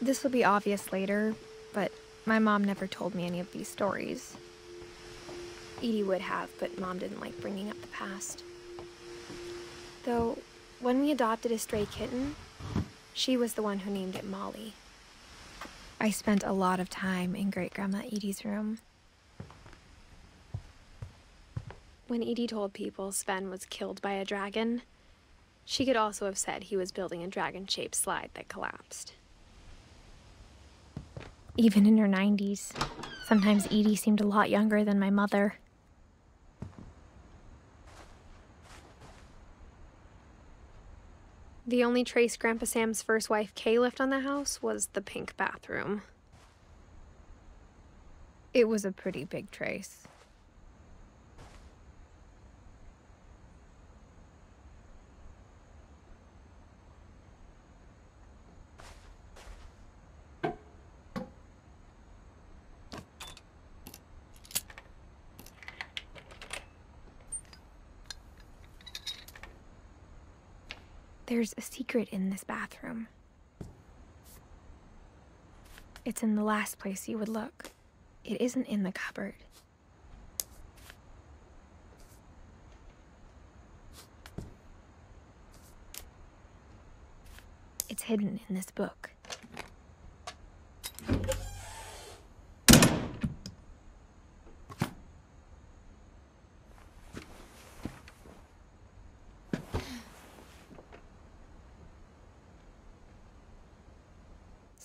This will be obvious later, but my mom never told me any of these stories. Edie would have, but Mom didn't like bringing up the past. Though, when we adopted a stray kitten, she was the one who named it Molly. I spent a lot of time in Great-Grandma Edie's room. When Edie told people Sven was killed by a dragon, she could also have said he was building a dragon-shaped slide that collapsed. Even in her 90s, sometimes Edie seemed a lot younger than my mother. The only trace Grandpa Sam's first wife Kay left on the house was the pink bathroom. It was a pretty big trace. There's a secret in this bathroom. It's in the last place you would look. It isn't in the cupboard. It's hidden in this book.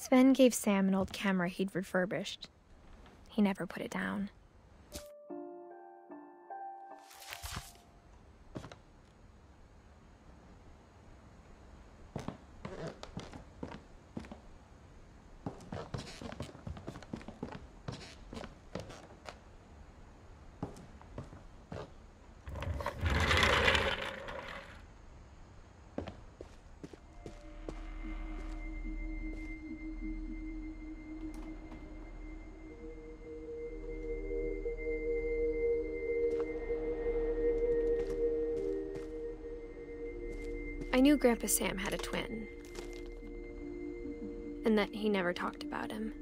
Sven gave Sam an old camera he'd refurbished. He never put it down. I knew Grandpa Sam had a twin, and that he never talked about him.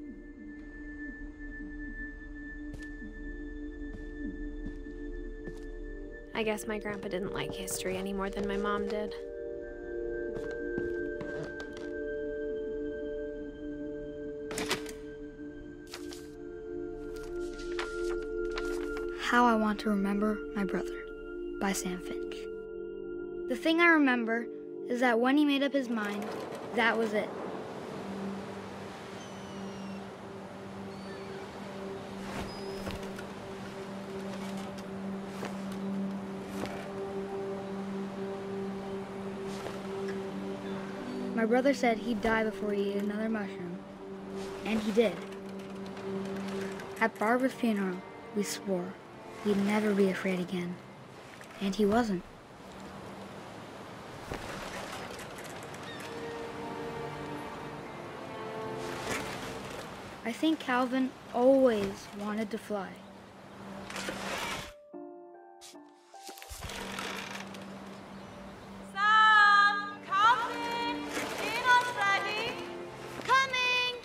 I guess my grandpa didn't like history any more than my mom did. How I Want to Remember My Brother by Sam Finch. The thing I remember is that when he made up his mind, that was it. My brother said he'd die before he ate another mushroom, and he did. At Barbara's funeral, we swore we'd never be afraid again, and he wasn't. I think Calvin always wanted to fly. Sam, Calvin, dinner's ready. Coming.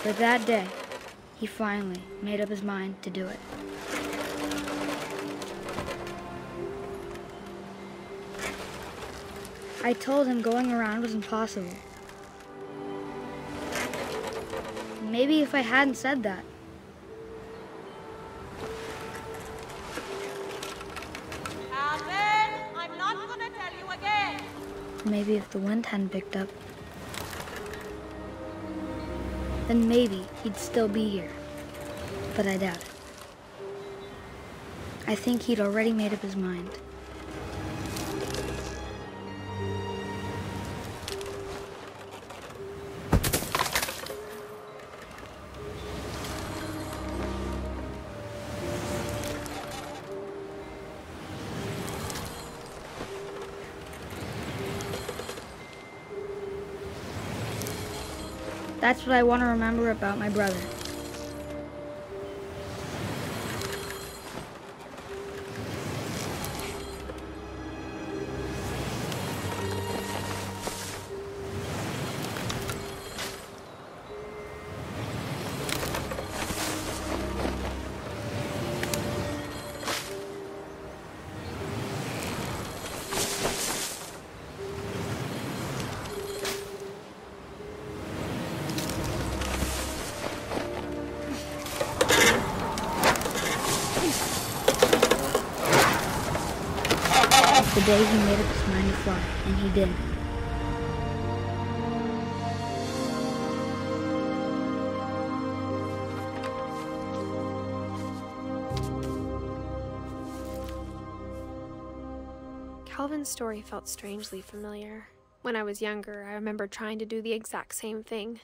But that day, he finally made up his mind to do it. I told him going around was impossible. Maybe if I hadn't said that, Calvin, I'm not gonna tell you again. maybe if the wind hadn't picked up, then maybe he'd still be here. But I doubt it. I think he'd already made up his mind. That's what I want to remember about my brother. The day he made up his mind to fly, and he did. Calvin's story felt strangely familiar. When I was younger, I remember trying to do the exact same thing.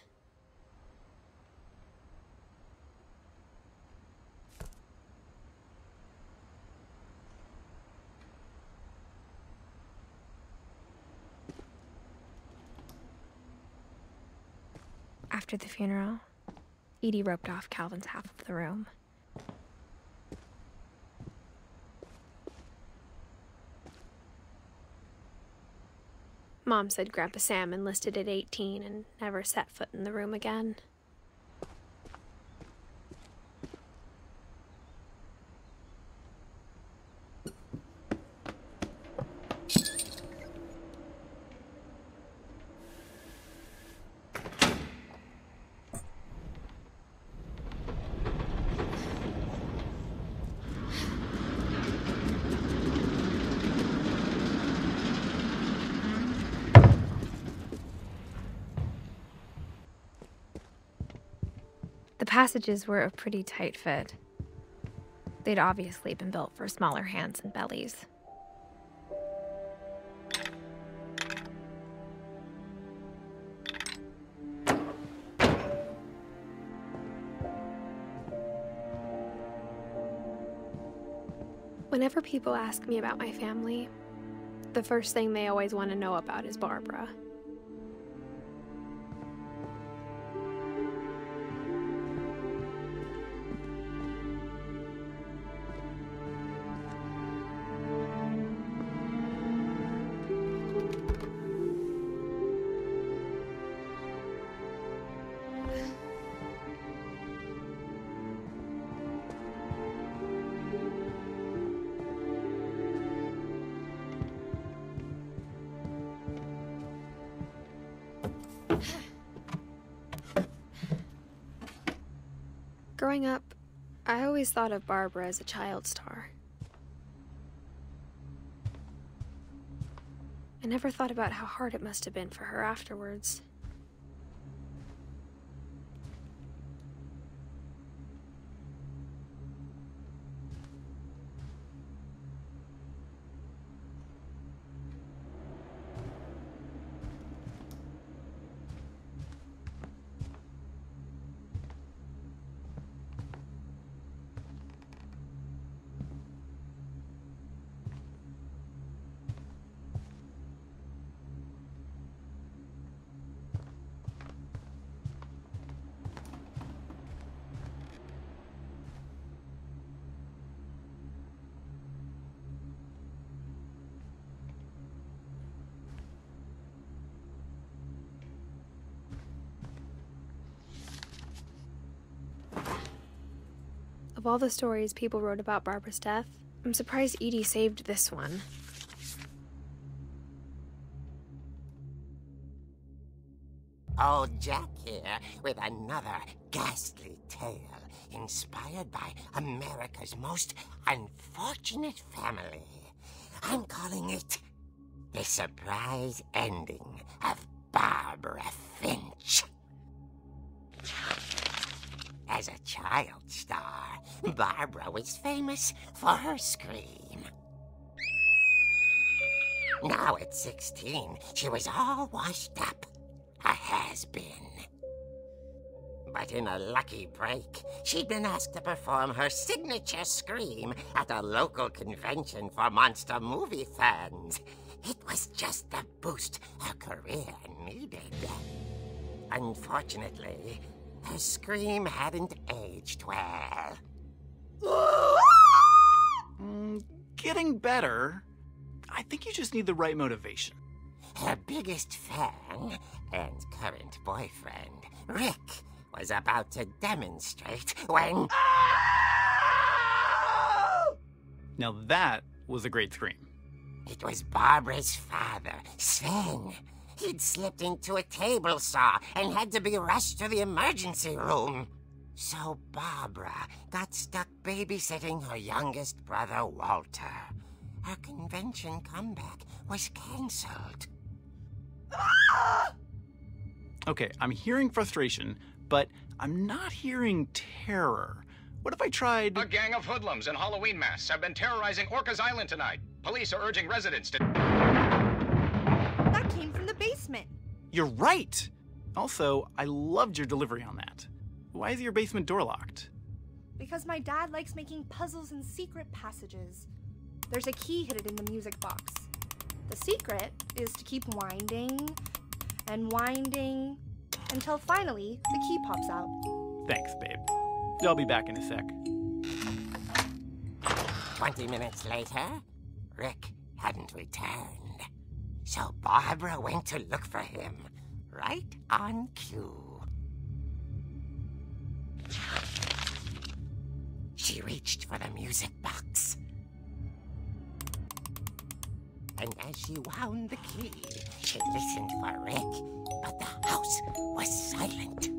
After the funeral, Edie roped off Calvin's half of the room. Mom said Grandpa Sam enlisted at 18 and never set foot in the room again. The passages were a pretty tight fit. They'd obviously been built for smaller hands and bellies. Whenever people ask me about my family, the first thing they always want to know about is Barbara. Growing up, I always thought of Barbara as a child star. I never thought about how hard it must have been for her afterwards. Of all the stories people wrote about Barbara's death, I'm surprised Edie saved this one. Old Jack here with another ghastly tale inspired by America's most unfortunate family. I'm calling it The Surprise Ending of Barbara Finch. As a child star, Barbara was famous for her scream. Now at 16, she was all washed up. A has-been. But in a lucky break, she'd been asked to perform her signature scream at a local convention for monster movie fans. It was just the boost her career needed. Unfortunately, her scream hadn't aged well. Getting better. I think you just need the right motivation. Her biggest fan and current boyfriend, Rick, was about to demonstrate when... Now that was a great scream. It was Barbara's father, Sven. He'd slipped into a table saw and had to be rushed to the emergency room. So Barbara got stuck babysitting her youngest brother, Walter. Her convention comeback was cancelled. Okay, I'm hearing frustration, but I'm not hearing terror. What if I tried... A gang of hoodlums in Halloween masks have been terrorizing Orcas Island tonight. Police are urging residents to... That came from the basement. You're right! Also, I loved your delivery on that. Why is your basement door locked? Because my dad likes making puzzles and secret passages. There's a key hidden in the music box. The secret is to keep winding and winding until finally the key pops out. Thanks, babe. I'll be back in a sec. 20 minutes later, Rick hadn't returned. So Barbara went to look for him, right on cue. She reached for the music box. And as she wound the key, she listened for Rick, but the house was silent.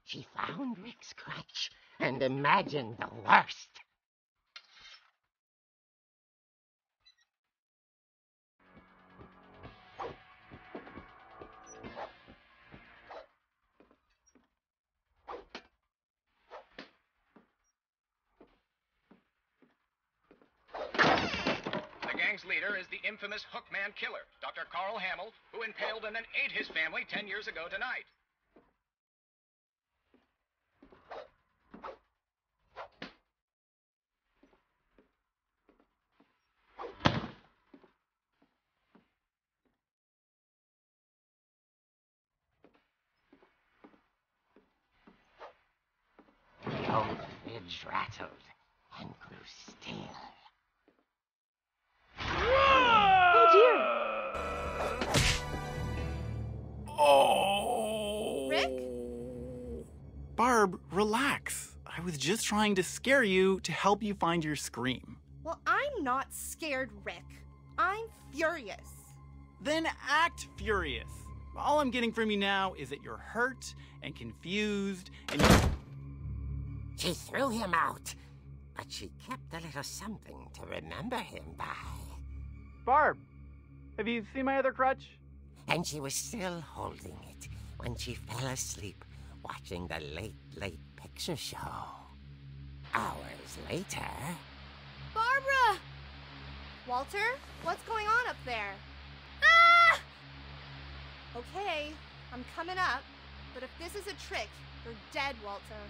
She found Rick's crutch and imagined the worst. The gang's leader is the infamous Hookman Killer, Dr. Carl Hamill, who impaled and then ate his family 10 years ago tonight. The old fridge rattled and grew still. Oh! Rick? Barb, relax. I was just trying to scare you to help you find your scream. Well, I'm not scared, Rick. I'm furious. Then act furious. All I'm getting from you now is that you're hurt and confused and you... She threw him out, but she kept a little something to remember him by. Barb, have you seen my other crutch? And she was still holding it when she fell asleep watching the late picture show. Hours later... Barbara! Walter, what's going on up there? Ah! Okay, I'm coming up, but if this is a trick, you're dead, Walter.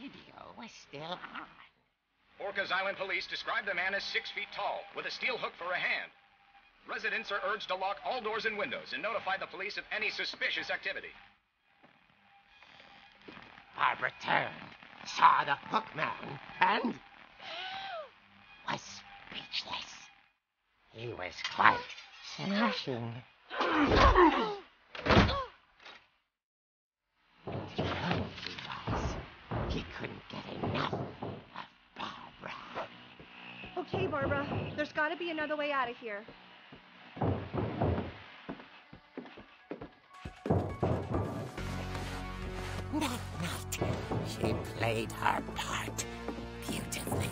radio was still on. Orcas Island police describe the man as 6 feet tall, with a steel hook for a hand. Residents are urged to lock all doors and windows and notify the police of any suspicious activity. Barbara turned, saw the hook man, and was speechless. He was quite smashing. Drunk he was. He couldn't get enough of Barbara. Okay, Barbara, there's gotta be another way out of here. That night, she played her part beautifully.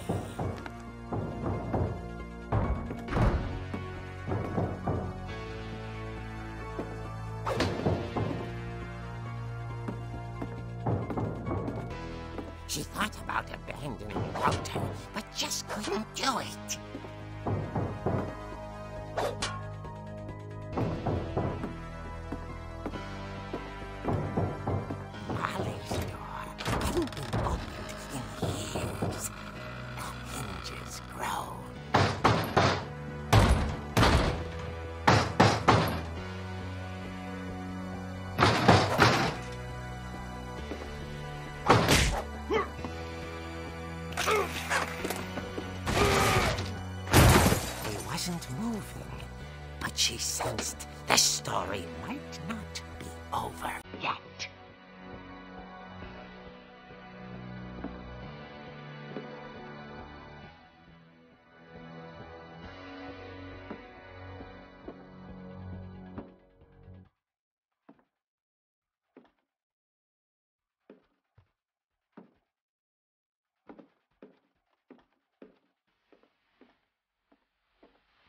She thought about abandoning Walter, but just couldn't do it. Molly's door hadn't been opened in years. The hinges groaned. He wasn't moving, but she sensed the story might not be over yet.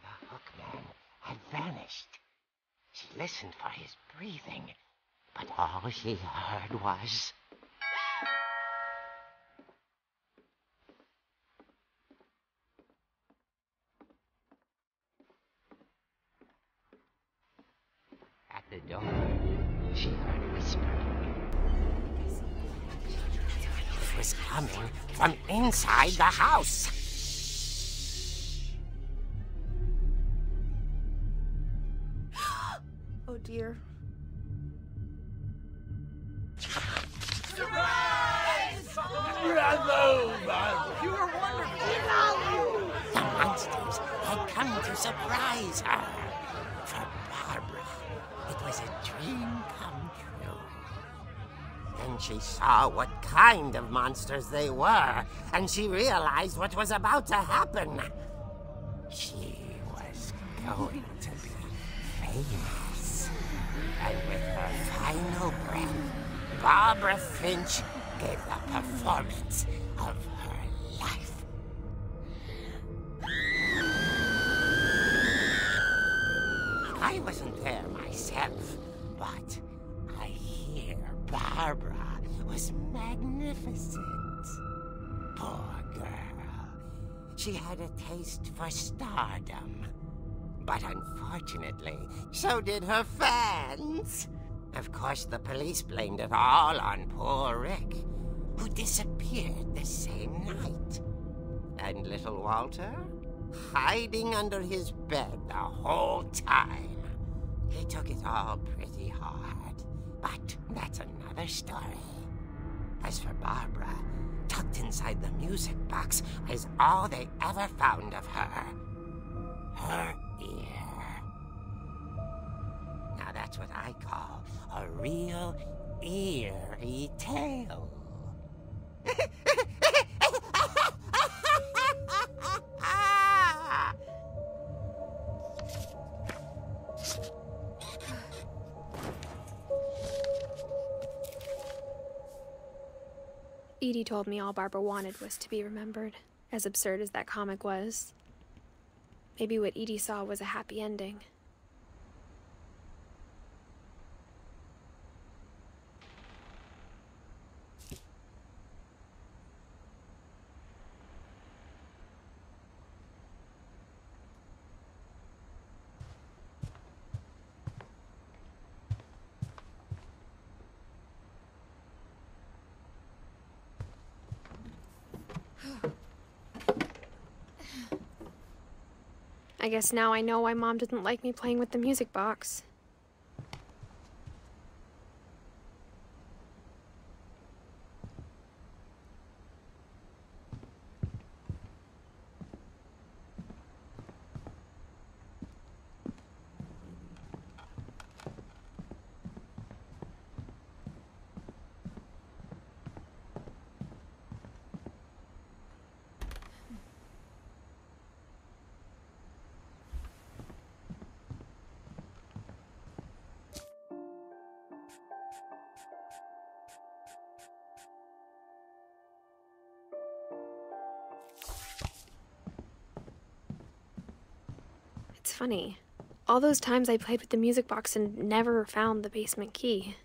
The hookman had vanished. She listened for his breathing, but all she heard was... At the door, she heard whispering. It was coming from inside the house. Oh dear. The monsters had come to surprise her. For Barbara, it was a dream come true. Then she saw what kind of monsters they were, and she realized what was about to happen. She was going to be famous. And with her final breath, Barbara Finch gave the performance of her life. I wasn't there myself, but I hear Barbara was magnificent. Poor girl. She had a taste for stardom. But unfortunately, so did her fans. Of course, the police blamed it all on poor Rick, who disappeared the same night. And little Walter? Hiding under his bed the whole time. He took it all pretty hard, but that's another story. As for Barbara, tucked inside the music box is all they ever found of her. Her ear. Now that's what I call a real eerie tale. Edie told me all Barbara wanted was to be remembered, as absurd as that comic was. Maybe what Edie saw was a happy ending. I guess now I know why Mom didn't like me playing with the music box. It's funny. All those times I played with the music box and never found the basement key.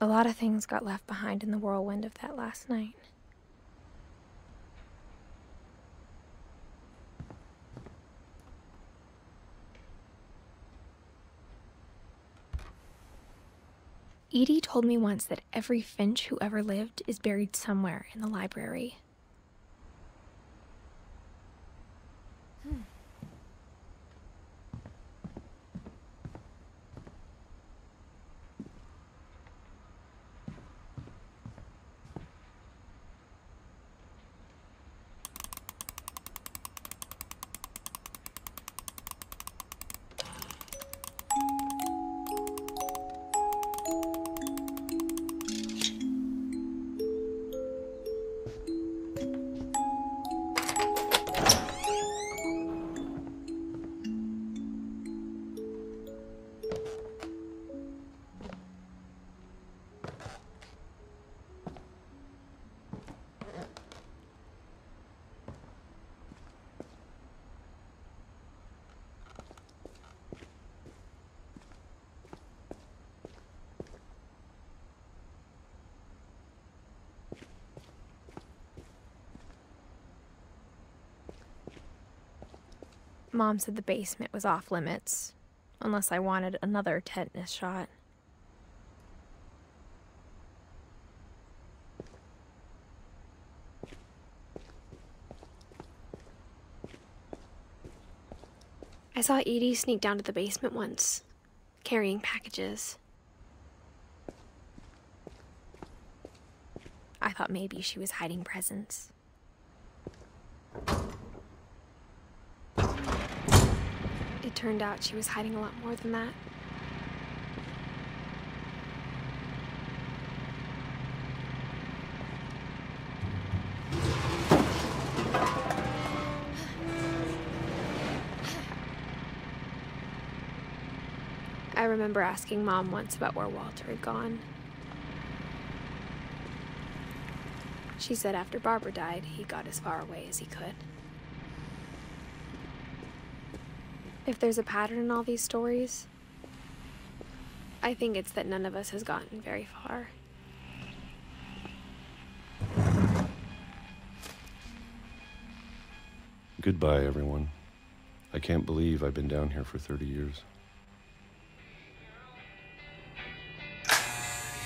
A lot of things got left behind in the whirlwind of that last night. Edie told me once that every Finch who ever lived is buried somewhere in the library. Mom said the basement was off limits, unless I wanted another tetanus shot. I saw Edie sneak down to the basement once, carrying packages. I thought maybe she was hiding presents. It turned out she was hiding a lot more than that. I remember asking Mom once about where Walter had gone. She said after Barbara died, he got as far away as he could. If there's a pattern in all these stories, I think it's that none of us has gotten very far. Goodbye, everyone. I can't believe I've been down here for 30 years.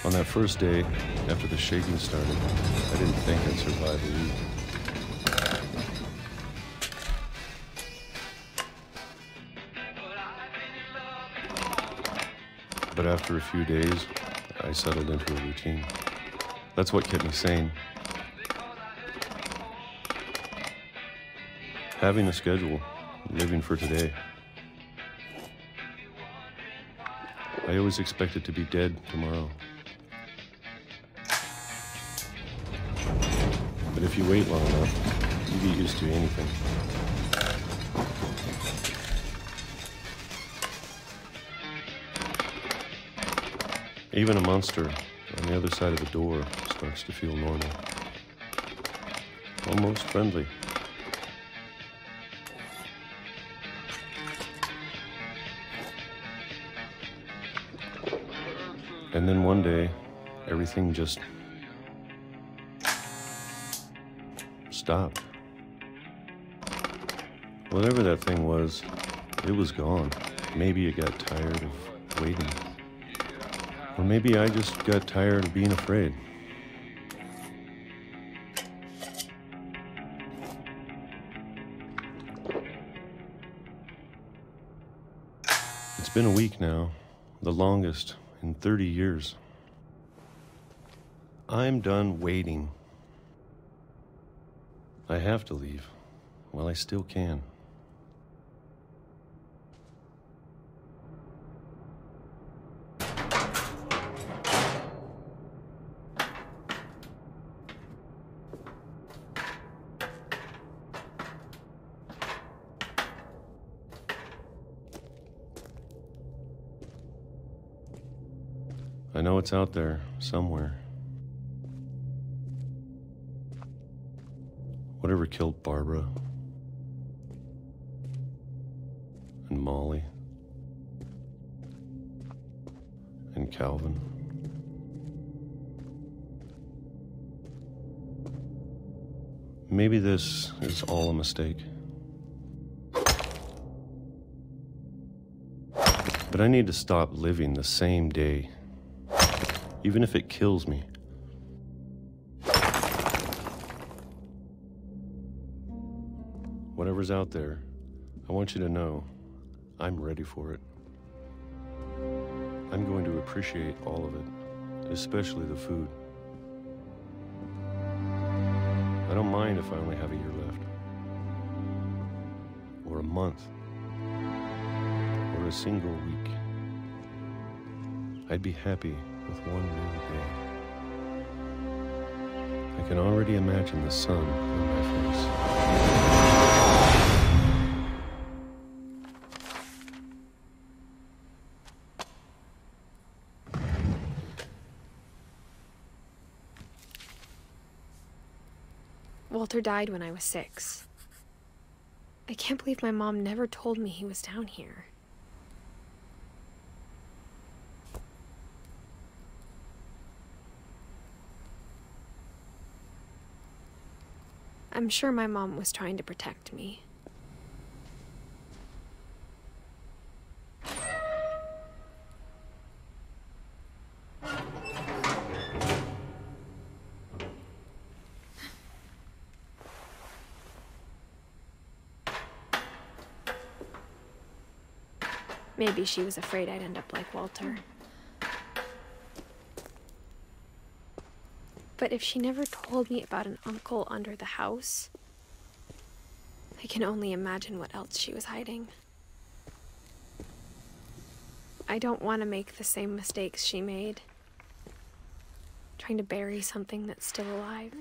On that first day, after the shaking started, I didn't think I'd survive a week. But after a few days, I settled into a routine. That's what kept me sane. Having a schedule, living for today. I always expected to be dead tomorrow. But if you wait long enough, you get used to anything. Even a monster on the other side of the door starts to feel normal. Almost friendly. And then one day, everything just stopped. Whatever that thing was, it was gone. Maybe it got tired of waiting. Or maybe I just got tired of being afraid. It's been a week now, the longest in 30 years. I'm done waiting. I have to leave while I still can. I know it's out there somewhere. Whatever killed Barbara and Molly and Calvin. Maybe this is all a mistake. But I need to stop living the same day, even if it kills me. Whatever's out there, I want you to know I'm ready for it. I'm going to appreciate all of it, especially the food. I don't mind if I only have a year left, or a month, or a single week. I'd be happy with one new day. I can already imagine the sun on my face. Walter died when I was 6. I can't believe my mom never told me he was down here. I'm sure my mom was trying to protect me. Maybe she was afraid I'd end up like Walter. But if she never told me about an uncle under the house, I can only imagine what else she was hiding. I don't want to make the same mistakes she made, trying to bury something that's still alive.